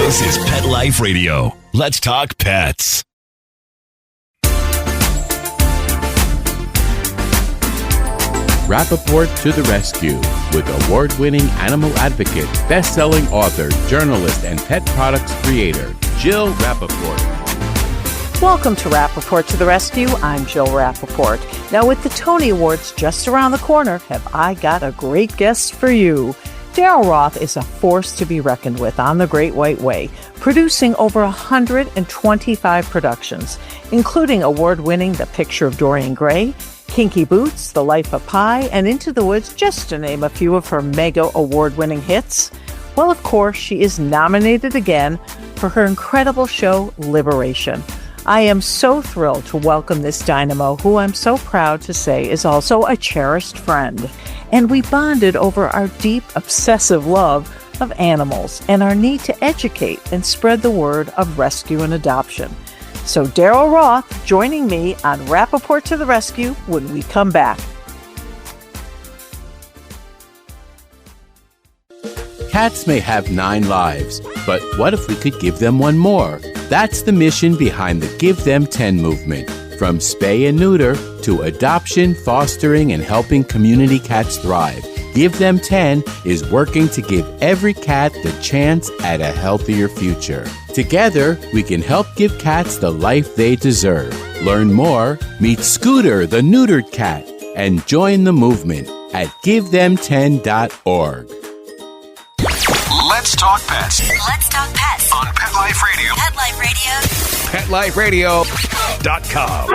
This is Pet Life Radio. Let's talk pets. Rappaport to the rescue with award-winning animal advocate, best-selling author, journalist, and pet products creator, Jill Rappaport. Welcome to Rappaport to the Rescue. I'm Jill Rappaport. Now, with the Tony Awards just around the corner, have I got a great guest for you. Daryl Roth is a force to be reckoned with on the Great White Way, producing over 125 productions, including award-winning The Picture of Dorian Gray, Kinky Boots, The Life of Pi, and Into the Woods, just to name a few of her mega award-winning hits. Well, of course, she is nominated again for her incredible show, Liberation. I am so thrilled to welcome this dynamo, who I'm so proud to say is also a cherished friend. And we bonded over our deep, obsessive love of animals and our need to educate and spread the word of rescue and adoption. So Daryl Roth joining me on Rappaport to the Rescue when we come back. Cats may have 9 lives, but what if we could give them one more? That's the mission behind the Give Them 10 movement. From spay and neuter to adoption, fostering, and helping community cats thrive, Give Them 10 is working to give every cat the chance at a healthier future. Together, we can help give cats the life they deserve. Learn more, meet Scooter, the neutered cat, and join the movement at GiveThem10.org. Let's talk pets. Let's talk pets On Pet Life Radio. Pet Life Radio. PetLifeRadio.com.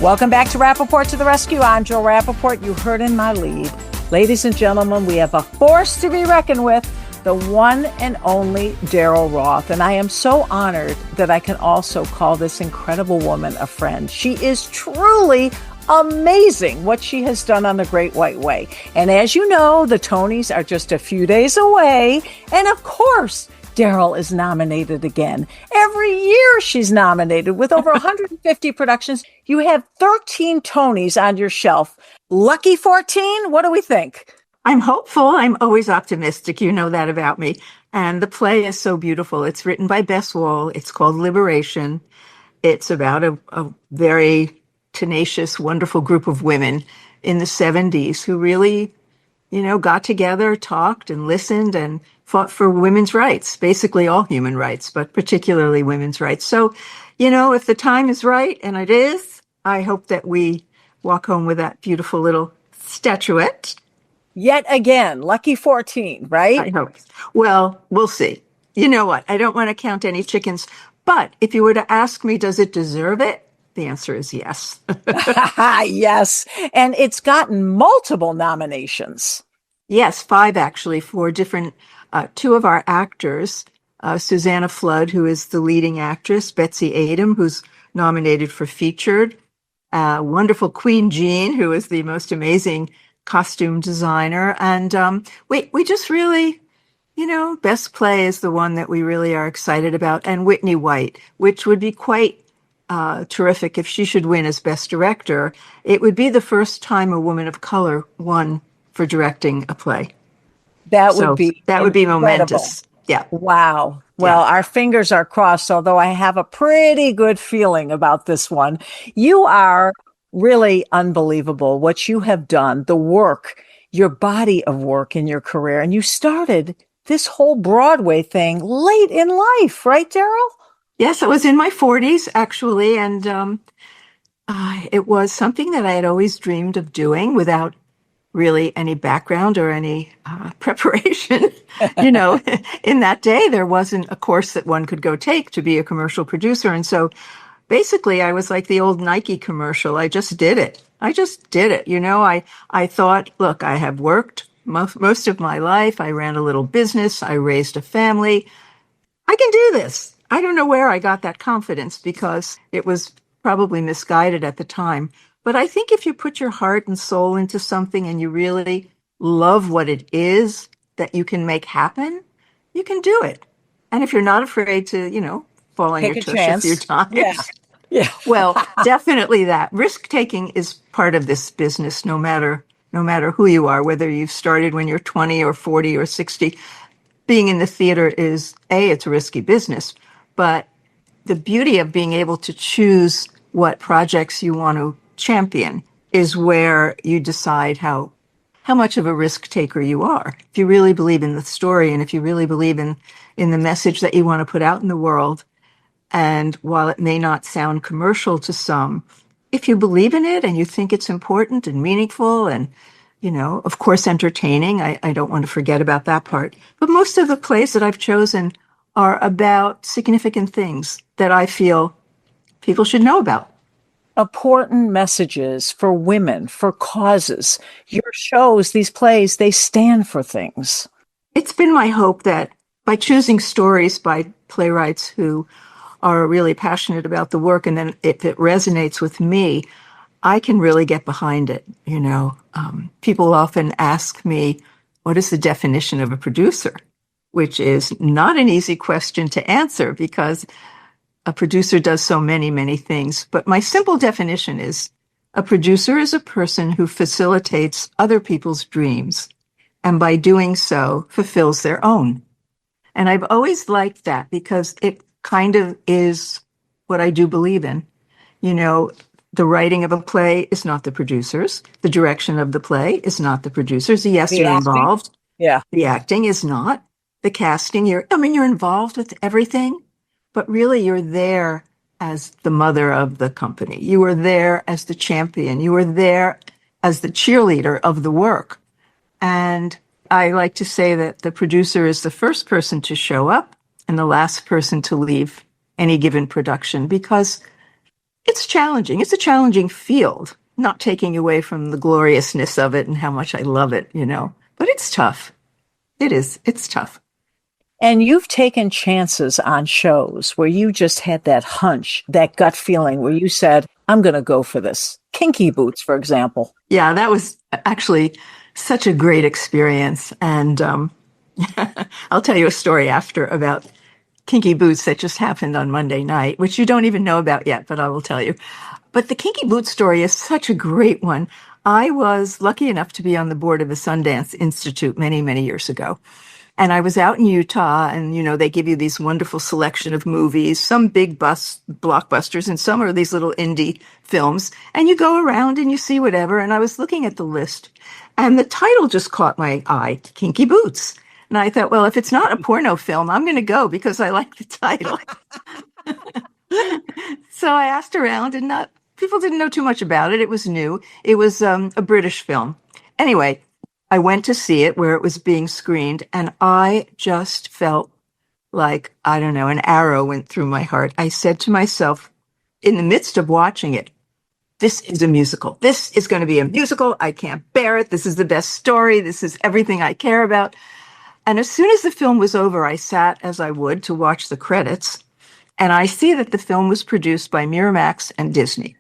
Welcome back to Rappaport to the Rescue. I'm Jill Rappaport. You heard in my lead. Ladies and gentlemen, we have a force to be reckoned with, the one and only Daryl Roth. And I am so honored that I can also call this incredible woman a friend. She is truly amazing what she has done on the Great White Way. And as you know, the Tonys are just a few days away. And of course, Daryl is nominated again. Every year she's nominated with over 150 productions. You have 13 Tonys on your shelf. Lucky 14? What do we think? I'm hopeful. I'm always optimistic. You know that about me. And the play is so beautiful. It's written by Bess Wall. It's called Liberation. It's about a very tenacious, wonderful group of women in the 70s who really, got together, talked and listened and fought for women's rights, basically all human rights, but particularly women's rights. So, if the time is right, and it is, I hope that we walk home with that beautiful little statuette. Yet again, lucky 14, right? I hope. Well, we'll see. You know what? I don't want to count any chickens, but if you were to ask me, does it deserve it? The answer is yes. Yes. And it's gotten multiple nominations. Yes, 5 actually, for different, 2 of our actors, Susanna Flood, who is the leading actress, Betsy Adom, who's nominated for featured, wonderful Queen Jean, who is the most amazing costume designer. And we just really, Best Play is the one that we really are excited about. And Whitney White, which would be quite terrific if she should win as Best Director. It would be the first time a woman of color won for directing a play. That would be momentous. Yeah. Wow. Well, Our fingers are crossed, although I have a pretty good feeling about this one. You are really unbelievable what you have done, the work, your body of work in your career. And you started this whole Broadway thing late in life, right, Daryl? Yes, it was in my 40s, actually. And it was something that I had always dreamed of doing without really any background or any preparation. In that day, there wasn't a course that one could go take to be a commercial producer. And so basically, I was like the old Nike commercial. I just did it. I thought, look, I have worked most of my life. I ran a little business. I raised a family. I can do this. I don't know where I got that confidence because it was probably misguided at the time. But I think if you put your heart and soul into something and you really love what it is that you can make happen, you can do it. And if you're not afraid to, fall on your tush a few times, Yeah. Well, definitely that. Risk taking is part of this business, no matter who you are, whether you've started when you're 20 or 40 or 60. Being in the theater is it's a risky business, but the beauty of being able to choose what projects you want to champion is where you decide how much of a risk taker you are. If you really believe in the story and if you really believe in the message that you want to put out in the world, and while it may not sound commercial to some, if you believe in it and you think it's important and meaningful and, of course, entertaining, I don't want to forget about that part. But most of the plays that I've chosen are about significant things that I feel people should know about. Important messages for women, for causes. Your shows, these plays, they stand for things. It's been my hope that by choosing stories by playwrights who are really passionate about the work, and then if it resonates with me, I can really get behind it. People often ask me, what is the definition of a producer? Which is not an easy question to answer because a producer does so many, many things. But my simple definition is a producer is a person who facilitates other people's dreams and by doing so fulfills their own. And I've always liked that because it kind of is what I do believe in. The writing of a play is not the producers. The direction of the play is not the producers. Yes, The you're acting? involved. Yeah. The acting is not. The casting, you're involved with everything, but really you're there as the mother of the company. You are there as the champion. You are there as the cheerleader of the work. And I like to say that the producer is the first person to show up and the last person to leave any given production because it's challenging. It's a challenging field, not taking away from the gloriousness of it and how much I love it, but it's tough. It is. It's tough. And you've taken chances on shows where you just had that hunch, that gut feeling where you said, I'm going to go for this. Kinky Boots, for example. Yeah, that was actually such a great experience. And I'll tell you a story after about Kinky Boots that just happened on Monday night, which you don't even know about yet, but I will tell you. But the Kinky Boots story is such a great one. I was lucky enough to be on the board of the Sundance Institute many, many years ago. And I was out in Utah and, they give you these wonderful selection of movies, some big blockbusters and some are these little indie films. And you go around and you see whatever. And I was looking at the list and the title just caught my eye, Kinky Boots. And I thought, well, if it's not a porno film, I'm going to go because I like the title. So I asked around and people didn't know too much about it. It was new. It was a British film. Anyway, I went to see it where it was being screened, and I just felt like, I don't know, an arrow went through my heart. I said to myself, in the midst of watching it, this is a musical. This is going to be a musical. I can't bear it. This is the best story. This is everything I care about. And as soon as the film was over, I sat as I would to watch the credits, and I see that the film was produced by Miramax and Disney.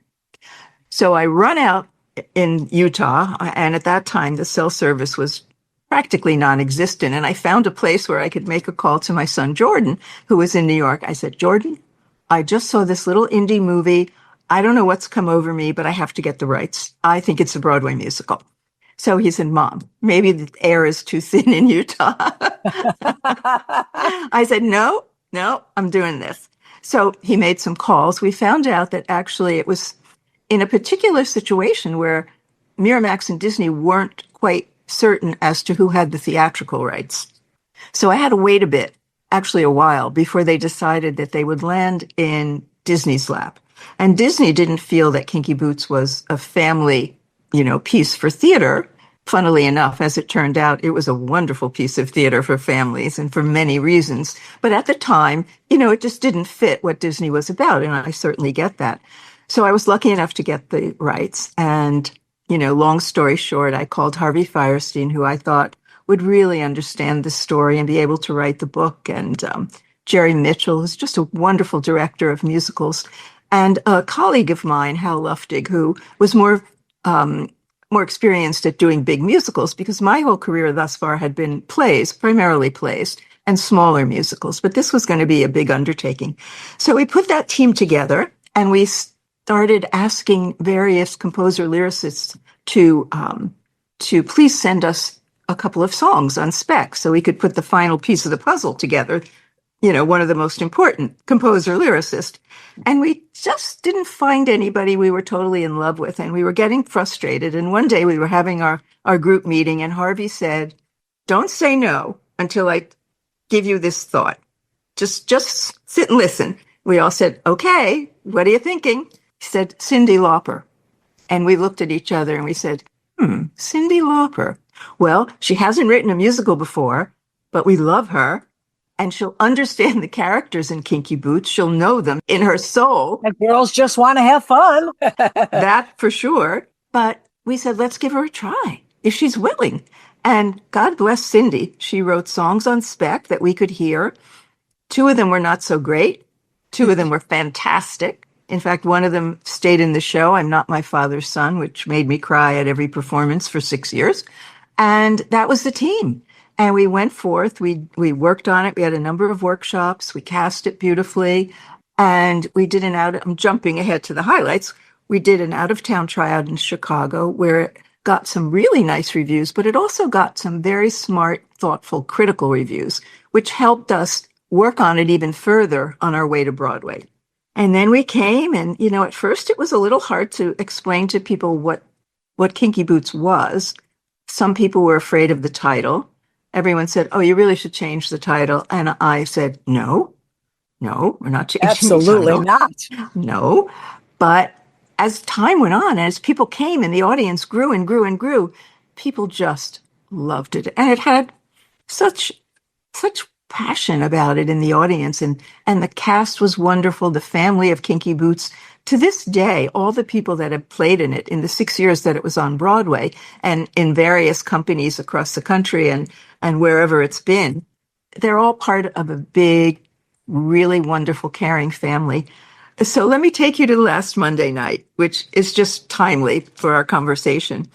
So I run out in Utah, and at that time, the cell service was practically non-existent, and I found a place where I could make a call to my son, Jordan, who was in New York. I said, Jordan, I just saw this little indie movie. I don't know what's come over me, but I have to get the rights. I think it's a Broadway musical. So he said, Mom, maybe the air is too thin in Utah. I said, no, I'm doing this. So he made some calls. We found out that actually it was in a particular situation where Miramax and Disney weren't quite certain as to who had the theatrical rights. So I had to wait a bit, actually a while, before they decided that they would land in Disney's lap. And Disney didn't feel that Kinky Boots was a family, piece for theater. Funnily enough, as it turned out, it was a wonderful piece of theater for families and for many reasons. But at the time, it just didn't fit what Disney was about. And I certainly get that. So I was lucky enough to get the rights. And, long story short, I called Harvey Fierstein, who I thought would really understand the story and be able to write the book. And Jerry Mitchell, who's just a wonderful director of musicals. And a colleague of mine, Hal Luftig, who was more experienced at doing big musicals because my whole career thus far had been plays, primarily plays, and smaller musicals. But this was going to be a big undertaking. So we put that team together. And we started asking various composer lyricists to please send us a couple of songs on spec so we could put the final piece of the puzzle together, one of the most important composer lyricist. And we just didn't find anybody we were totally in love with, and we were getting frustrated. And one day we were having our group meeting, and Harvey said, "Don't say no until I give you this thought. Just sit and listen." We all said, "Okay, what are you thinking?" He said, "Cyndi Lauper." And we looked at each other and we said, Cyndi Lauper. Well, she hasn't written a musical before, but we love her. And she'll understand the characters in Kinky Boots. She'll know them in her soul. And girls just want to have fun. That for sure. But we said, let's give her a try if she's willing. And God bless Cyndi. She wrote songs on spec that we could hear. 2 of them were not so great. 2 of them were fantastic. In fact, one of them stayed in the show, I'm Not My Father's Son, which made me cry at every performance for 6 years. And that was the team. And we went forth, we worked on it. We had a number of workshops. We cast it beautifully. And we did I'm jumping ahead to the highlights. We did an out-of-town tryout in Chicago where it got some really nice reviews, but it also got some very smart, thoughtful, critical reviews, which helped us work on it even further on our way to Broadway. And then we came and, at first it was a little hard to explain to people what Kinky Boots was. Some people were afraid of the title. Everyone said, "Oh, you really should change the title." And I said, no, we're not changing Absolutely the title. not. No. But as time went on, as people came and the audience grew and grew and grew, people just loved it. And it had such passion about it in the audience. And the cast was wonderful. The family of Kinky Boots. To this day, all the people that have played in it in the 6 years that it was on Broadway and in various companies across the country and wherever it's been, they're all part of a big, really wonderful, caring family. So let me take you to last Monday night, which is just timely for our conversation.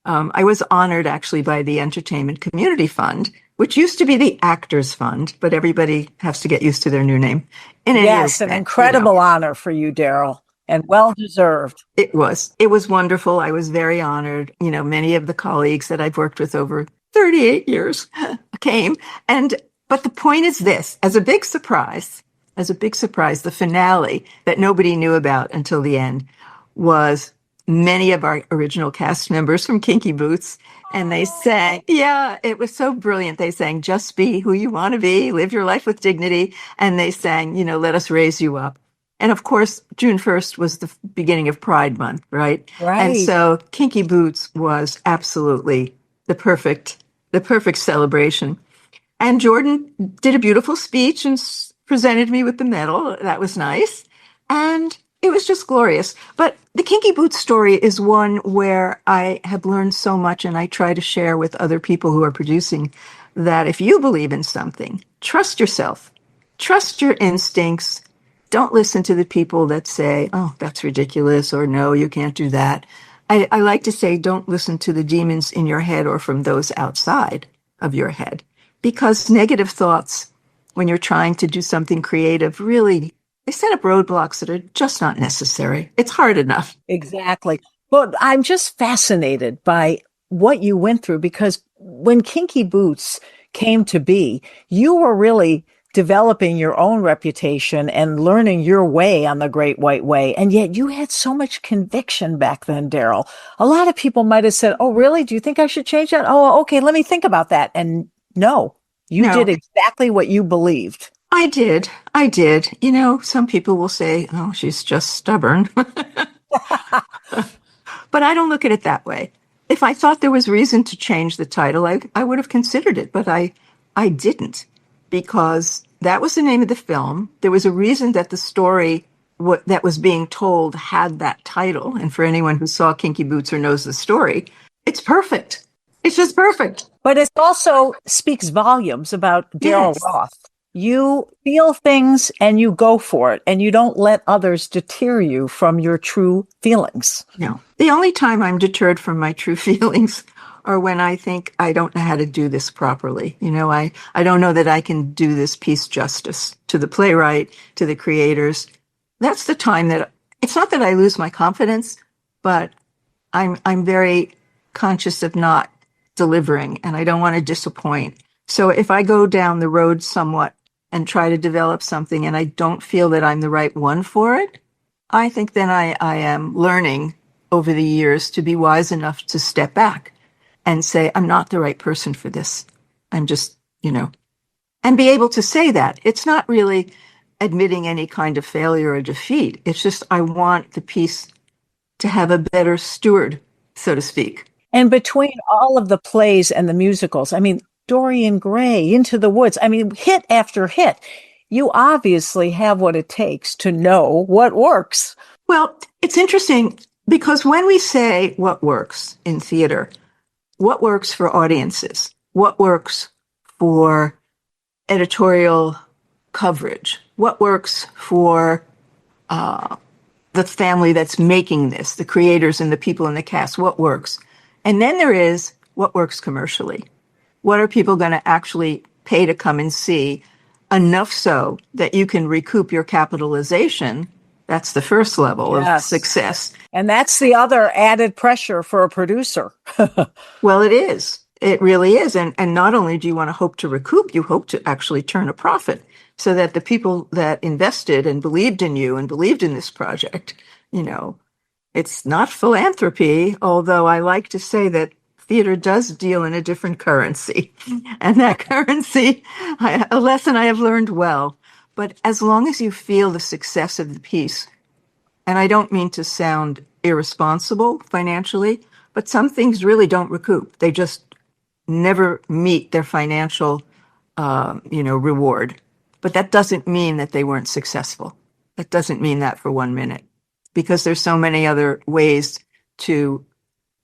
I was honored actually by the Entertainment Community Fund, which used to be the Actors Fund, but everybody has to get used to their new name. Yes, an incredible honor for you, Daryl, and well-deserved. It was wonderful. I was very honored. Many of the colleagues that I've worked with over 38 years came. But the point is this, as a big surprise, the finale that nobody knew about until the end was many of our original cast members from Kinky Boots. And they sang, it was so brilliant. They sang, "Just be who you want to be, live your life with dignity." And they sang, "Let us raise you up." And of course, June 1st was the beginning of Pride Month, right? Right. And so Kinky Boots was absolutely the perfect celebration. And Jordan did a beautiful speech and presented me with the medal. That was nice. And it was just glorious. But the Kinky Boots story is one where I have learned so much, and I try to share with other people who are producing that if you believe in something, trust yourself, trust your instincts. Don't listen to the people that say, "Oh, that's ridiculous," or "No, you can't do that." I like to say, don't listen to the demons in your head or from those outside of your head, because negative thoughts, when you're trying to do something creative, really, they set up roadblocks that are just not necessary. It's hard enough. Exactly. But I'm just fascinated by what you went through, because when Kinky Boots came to be, you were really developing your own reputation and learning your way on the Great White Way. And yet you had so much conviction back then, Daryl. A lot of people might have said, "Oh, really? Do you think I should change that? Oh, okay, let me think about that." And no, you did exactly what you believed. I did. Some people will say, "Oh, she's just stubborn." But I don't look at it that way. If I thought there was reason to change the title, I would have considered it, but I didn't, because that was the name of the film. There was a reason that the story that was being told had that title. And for anyone who saw Kinky Boots or knows the story, it's perfect. It's just perfect. But it also speaks volumes about Daryl Roth. You feel things and you go for it, and you don't let others deter you from your true feelings. No. The only time I'm deterred from my true feelings are when I think I don't know how to do this properly. I don't know that I can do this piece justice to the playwright, to the creators. That's the time that it's not that I lose my confidence, but I'm very conscious of not delivering, and I don't want to disappoint. So if I go down the road somewhat and try to develop something and I don't feel that I'm the right one for it, I think then I am learning over the years to be wise enough to step back and say, I'm not the right person for this. I'm just, and be able to say that. It's not really admitting any kind of failure or defeat. It's just, I want the piece to have a better steward, so to speak. And between all of the plays and the musicals, I mean, Dorian Gray, Into the Woods, I mean, hit after hit, you obviously have what it takes to know what works. Well, it's interesting because when we say what works in theater, what works for audiences, what works for editorial coverage, what works for the family that's making this, the creators and the people in the cast, what works. And then there is what works commercially. What are people going to actually pay to come and see, enough so that you can recoup your capitalization? That's the first level of success. And that's the other added pressure for a producer. Well, it is. It really is. And not only do you want to hope to recoup, you hope to actually turn a profit so that the people that invested and believed in you and believed in this project, it's not philanthropy, although I like to say that theater does deal in a different currency. And that currency, a lesson I have learned well. But as long as you feel the success of the piece, and I don't mean to sound irresponsible financially, but some things really don't recoup. They just never meet their financial, reward. But that doesn't mean that they weren't successful. That doesn't mean that for 1 minute, because there's so many other ways to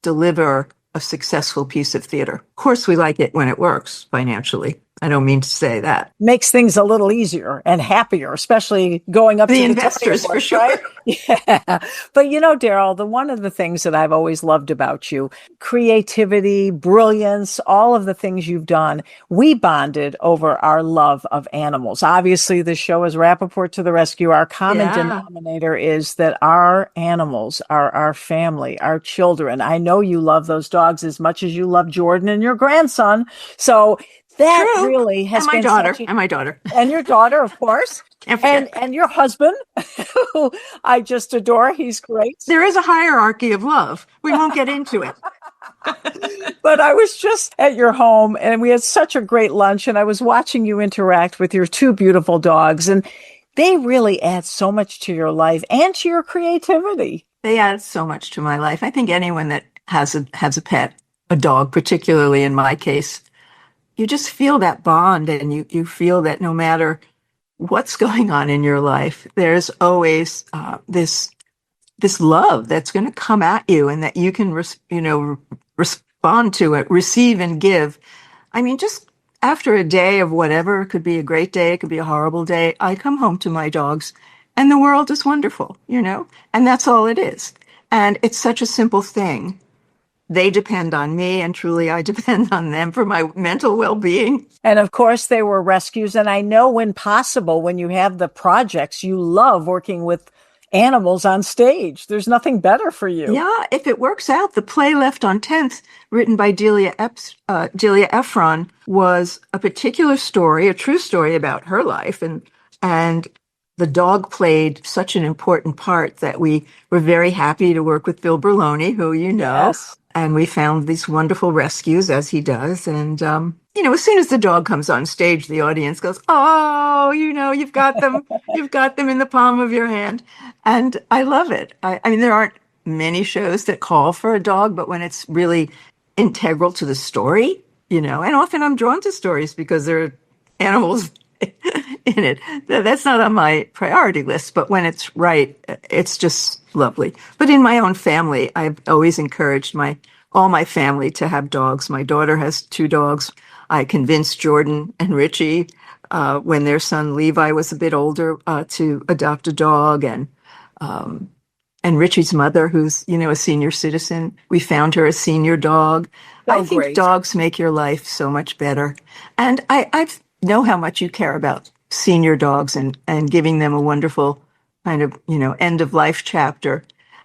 deliver a successful piece of theater. Of course, we like it when it works financially. I don't mean to say that. Makes things a little easier and happier, especially going up the to the investors, for sure. Right? Yeah. But Daryl, one of the things that I've always loved about you, creativity, brilliance, all of the things you've done, we bonded over our love of animals. Obviously, the show is Rappaport to the Rescue. Our common denominator is that our animals are our family, our children. I know you love those dogs as much as you love Jordan and your grandson. So that True. really has and my been daughter, and my daughter, and your daughter, of course, and your husband, who I just adore. He's great. There is a hierarchy of love. We won't get into it. But I was just at your home, and we had such a great lunch, and I was watching you interact with your two beautiful dogs, and they really add so much to your life and to your creativity. They add so much to my life. I think anyone that has a pet, a dog, particularly in my case, you just feel that bond, and you feel that no matter what's going on in your life, there's always this love that's going to come at you, and that you can respond to it, receive and give. I mean, just after a day of whatever, it could be a great day, it could be a horrible day, I come home to my dogs, and the world is wonderful, and that's all it is. And it's such a simple thing. They depend on me, and truly I depend on them for my mental well-being. And of course, they were rescues. And I know when possible, when you have the projects, you love working with animals on stage. There's nothing better for you. Yeah, if it works out, the play Left on 10th, written by Delia Ephron, was a particular story, a true story about her life. And the dog played such an important part that we were very happy to work with Bill Berloni, who you know. Yes. And we found these wonderful rescues, as he does. And, as soon as the dog comes on stage, the audience goes, oh, you've got them. You've got them in the palm of your hand. And I love it. I mean, there aren't many shows that call for a dog, but when it's really integral to the story, and often I'm drawn to stories because there are animals in it. That's not on my priority list, but when it's right, it's just lovely. But in my own family, I've always encouraged all my family to have dogs. My daughter has 2 dogs. I convinced Jordan and Richie, when their son Levi was a bit older, to adopt a dog. And Richie's mother, who's, a senior citizen, we found her a senior dog. I think dogs make your life so much better. And I know how much you care about senior dogs and giving them a wonderful kind of, end of life chapter.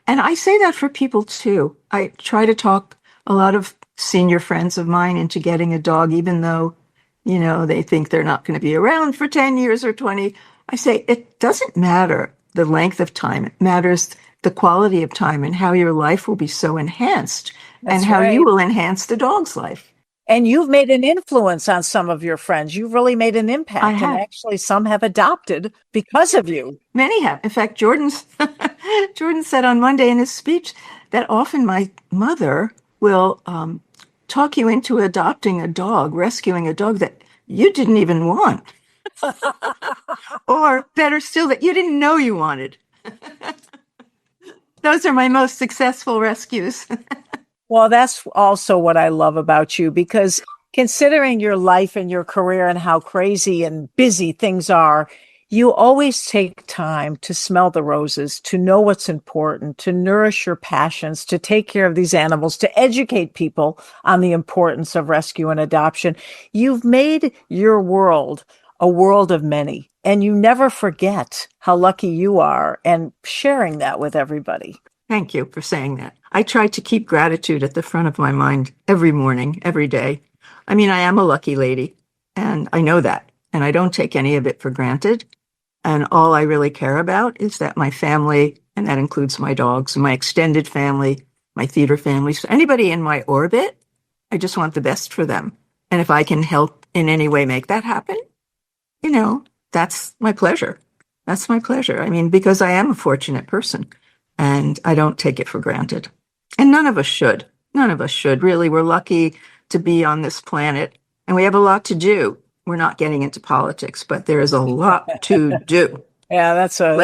And I say that for people too. I try to talk a lot of senior friends of mine into getting a dog, even though, they think they're not going to be around for 10 years or 20. I say it doesn't matter the length of time. It matters the quality of time and how your life will be so enhanced and how you will enhance the dog's life. And you've made an influence on some of your friends. You've really made an impact. I have. And actually some have adopted because of you. Many have. In fact, Jordan said on Monday in his speech that often my mother will talk you into adopting a dog, rescuing a dog that you didn't even want. Or better still, that you didn't know you wanted. Those are my most successful rescues. Well, that's also what I love about you, because considering your life and your career and how crazy and busy things are, you always take time to smell the roses, to know what's important, to nourish your passions, to take care of these animals, to educate people on the importance of rescue and adoption. You've made your world a world of many, and you never forget how lucky you are, and sharing that with everybody. Thank you for saying that. I try to keep gratitude at the front of my mind every morning, every day. I mean, I am a lucky lady, and I know that, and I don't take any of it for granted. And all I really care about is that my family, and that includes my dogs, my extended family, my theater family, so anybody in my orbit, I just want the best for them. And if I can help in any way make that happen, that's my pleasure. That's my pleasure. I mean, because I am a fortunate person, and I don't take it for granted. And none of us should. None of us should. Really, we're lucky to be on this planet, and we have a lot to do. We're not getting into politics, but there is a lot to do. Yeah, that's a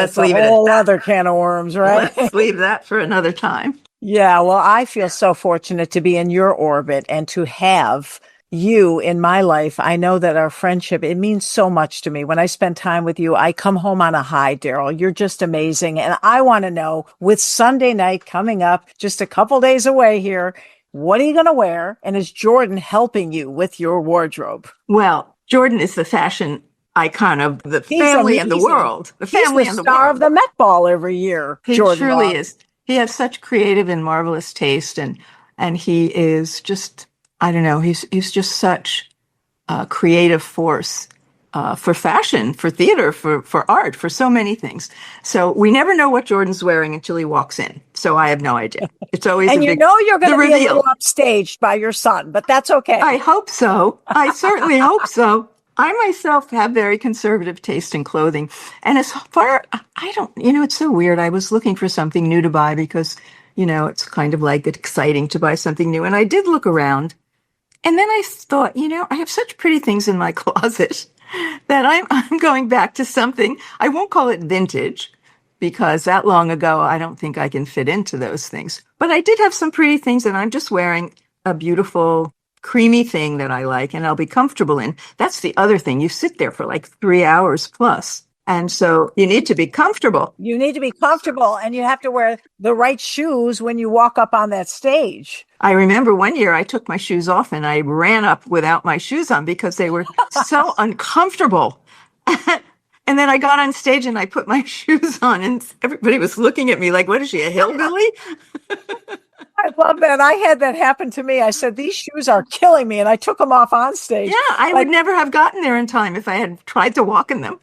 whole other can of worms, right? Let's leave that for another time. Yeah, well, I feel so fortunate to be in your orbit and to have you in my life. I know that our friendship, it means so much to me. When I spend time with you, I come home on a high, Daryl. You're just amazing. And I want to know, with Sunday night coming up, just a couple days away here, what are you going to wear? And is Jordan helping you with your wardrobe? Well, Jordan is the fashion icon of the family and the world. The family and the star world. of the Met Ball every year. He Jordan truly Roth. is. He has such creative and marvelous taste, and he is just, I don't know, he's just such a creative force for fashion, for theater, for art, for so many things. So we never know what Jordan's wearing until he walks in. So I have no idea. It's always and you're going to be a little upstaged by your son, but that's okay. I hope so. I certainly hope so. I myself have very conservative taste in clothing. And as far, I don't, it's so weird. I was looking for something new to buy because, it's kind of like exciting to buy something new. And I did look around. And then I thought, I have such pretty things in my closet that I'm going back to something. I won't call it vintage because that long ago, I don't think I can fit into those things. But I did have some pretty things, and I'm just wearing a beautiful creamy thing that I like and I'll be comfortable in. That's the other thing. You sit there for like 3 hours plus. And so you need to be comfortable. You need to be comfortable, and you have to wear the right shoes when you walk up on that stage. I remember one year I took my shoes off and I ran up without my shoes on because they were so uncomfortable. And then I got on stage and I put my shoes on and everybody was looking at me like, what is she, a hillbilly? I love that. I had that happen to me. I said, these shoes are killing me. And I took them off on stage. Yeah, I would never have gotten there in time if I had tried to walk in them.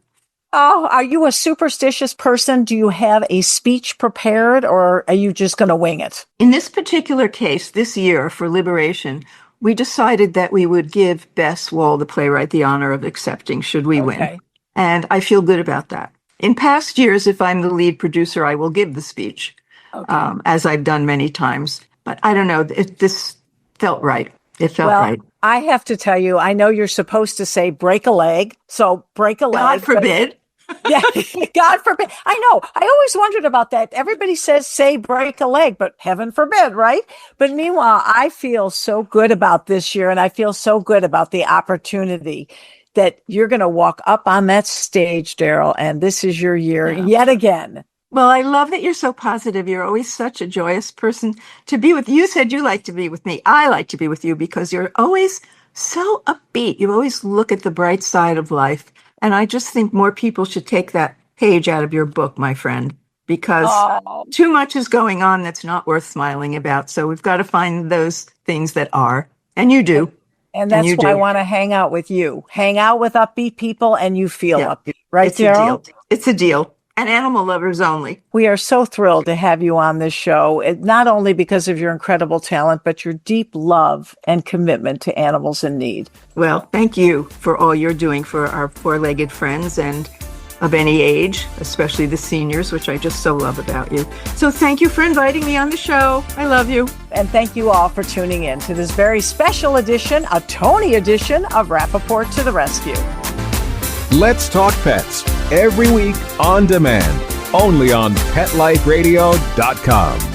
Oh, are you a superstitious person? Do you have a speech prepared, or are you just going to wing it? In this particular case, this year for Liberation, we decided that we would give Bess Wall, the playwright, the honor of accepting should we win. And I feel good about that. In past years, if I'm the lead producer, I will give the speech, as I've done many times. But I don't know, this felt right. It felt right. I have to tell you, I know you're supposed to say break a leg. So break a leg. God forbid. Yeah, God forbid. I know. I always wondered about that. Everybody says, say break a leg, but heaven forbid, right? But meanwhile, I feel so good about this year, and I feel so good about the opportunity that you're going to walk up on that stage, Daryl, and this is your year yet again. Well, I love that you're so positive. You're always such a joyous person to be with. You said you like to be with me. I like to be with you because you're always so upbeat. You always look at the bright side of life. And I just think more people should take that page out of your book, my friend, because too much is going on that's not worth smiling about. So we've got to find those things that are. And you do. And that's why I want to hang out with you. Hang out with upbeat people and you feel upbeat. Right, Daryl? It's a deal. And animal lovers only. We are so thrilled to have you on this show, not only because of your incredible talent, but your deep love and commitment to animals in need. Well, thank you for all you're doing for our four-legged friends and of any age, especially the seniors, which I just so love about you. So thank you for inviting me on the show. I love you. And thank you all for tuning in to this very special edition, a Tony edition of Rappaport to the Rescue. Let's Talk Pets, every week on demand, only on PetLifeRadio.com.